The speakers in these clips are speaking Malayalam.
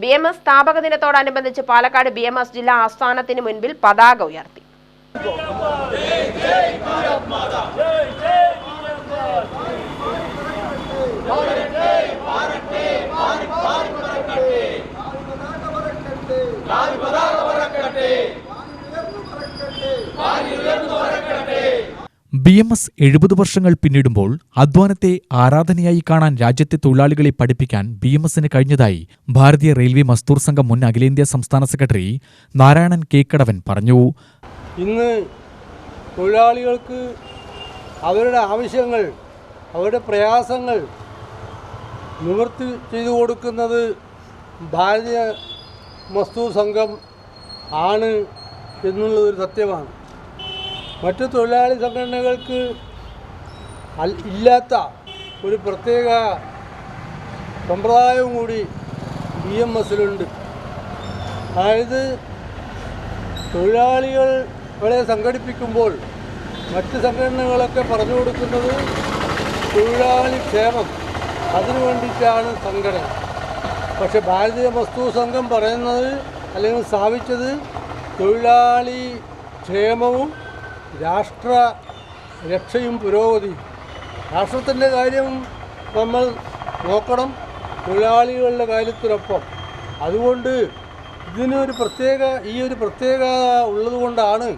BMS സ്ഥാപക ദിനത്തോടനുബന്ധിച്ച് പാലക്കാട് BMS ജില്ലാ ആസ്ഥാനത്തിന് മുൻപിൽ പതാക ഉയർത്തി. BMS 70 വർഷങ്ങൾ പിന്നിടുമ്പോൾ അധ്വാനത്തെ ആരാധനയായി കാണാൻ രാജ്യത്തെ തൊഴിലാളികളെ പഠിപ്പിക്കാൻ BMSന് കഴിഞ്ഞതായി ഭാരതീയ റെയിൽവേ മസ്ദൂർ സംഘം മുൻ അഖിലേന്ത്യാ സംസ്ഥാന സെക്രട്ടറി നാരായണൻ കേക്കടവൻ പറഞ്ഞു. ഇന്ന് തൊഴിലാളികൾക്ക് അവരുടെ ആവശ്യങ്ങൾ, അവരുടെ പ്രയാസങ്ങൾ നിവൃത്തി ചെയ്തു കൊടുക്കുന്നത് ഭാരതീയ മസ്ദൂർ സംഘം ആണ് എന്നുള്ളതൊരു സത്യമാണ്. മറ്റു തൊഴിലാളി സംഘടനകൾക്ക് ഇല്ലാത്ത ഒരു പ്രത്യേക സമ്പ്രദായവും കൂടി BMSലുണ്ട്. അതായത് തൊഴിലാളികളെ സംഘടിപ്പിക്കുമ്പോൾ മറ്റ് സംഘടനകളൊക്കെ പറഞ്ഞു കൊടുക്കുന്നത് തൊഴിലാളി ക്ഷേമം, അതിനു വേണ്ടിയിട്ടാണ് സംഘടന. പക്ഷെ ഭാരതീയ മസ്ദൂർ സംഘം പറയുന്നത് അല്ലെങ്കിൽ സ്ഥാപിച്ചത് തൊഴിലാളി ക്ഷേമവും രാഷ്ട്ര രക്ഷയും പുരോഗതിയും. രാഷ്ട്രത്തിൻ്റെ കാര്യം നമ്മൾ നോക്കണം, തൊഴിലാളികളുടെ കാര്യത്തിനൊപ്പം. അതുകൊണ്ട് ഈ ഒരു പ്രത്യേകത ഉള്ളതുകൊണ്ടാണ്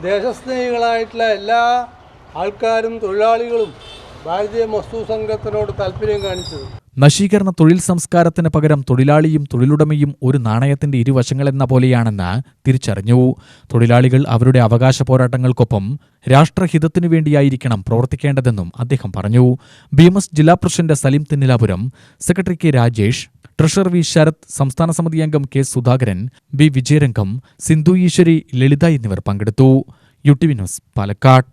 ദേശസ്നേഹികളായിട്ടുള്ള എല്ലാ ആൾക്കാരും തൊഴിലാളികളും ഭാരതീയ മസ്ദൂർ സംഘത്തിനോട് താല്പര്യം കാണിച്ചത്. നശീകരണ തൊഴിൽ സംസ്കാരത്തിന് പകരം തൊഴിലാളിയും തൊഴിലുടമയും ഒരു നാണയത്തിന്റെ ഇരുവശങ്ങളെന്ന പോലെയാണെന്ന് തിരിച്ചറിഞ്ഞു. തൊഴിലാളികൾ അവരുടെ അവകാശ പോരാട്ടങ്ങൾക്കൊപ്പം രാഷ്ട്രഹിതത്തിനു വേണ്ടിയായിരിക്കണം പ്രവർത്തിക്കേണ്ടതെന്നും അദ്ദേഹം പറഞ്ഞു. BMS ജില്ലാ president Saleem Thinnilapuram, secretary K Rajesh, treasurer V Sarath, സംസ്ഥാന സമിതി അംഗം K സുധാകരൻ, B വിജയരംഗം, സിന്ധു ഈശ്വരി, ലളിത എന്നിവർ പങ്കെടുത്തു. UTV news, Palakkad.